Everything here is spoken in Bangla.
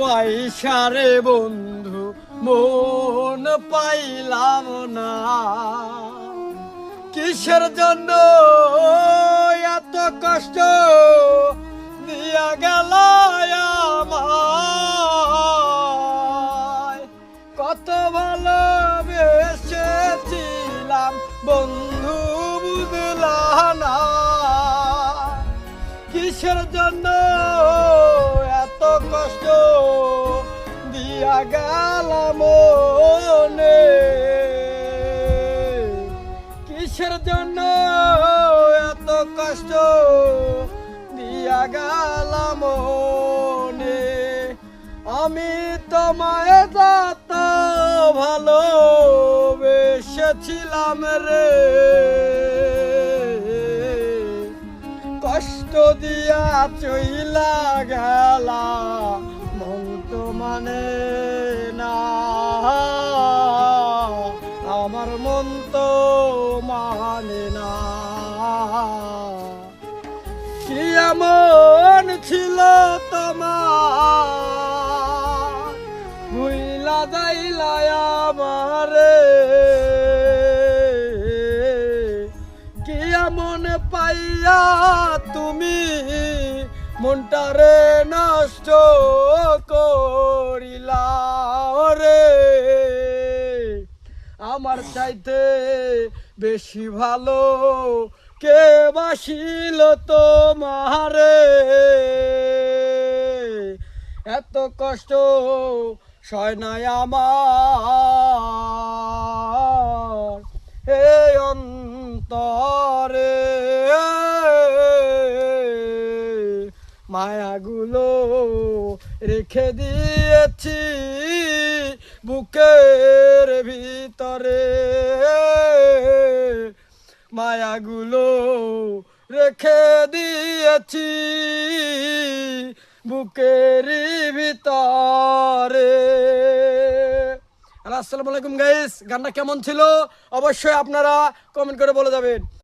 পয়সারে বন্ধু মন পাইলাম না, কিসের জন্য এত কষ্ট দিয়া গেল আমায়। কত ভালোবেসেছিলাম বন্ধু বুঝলা না, কিসের জন্য এত কষ্ট দিয়া গেলাম মনে, কিসের জন্য এত কষ্ট দিয়া গেলাম মনে। আমি তোমায় যত ভালোবেসেছিলাম রে, কষ্ট দিয়া চইলা গেলা মন তো মানে না, আমার মন তো মানে না। কি এমন ছিল তোমার ভুইলা যাইলা আমারে, কি এমন পাইয়া তুমি মনটারে নষ্ট করিলা রে। আমার চাইতে বেশি ভালো কে বাসিল তোমারে, এত কষ্ট সয় নাই আমার হে অন্তরে। মায়াগুলো রেখে দিয়েছি বুকের ভিতরে, মায়াগুলো রেখে দিয়েছি বুকের ভিতরে। আসসালামু আলাইকুম গাইস, গানটা কেমন ছিল অবশ্যই আপনারা কমেন্ট করে বলে যাবেন।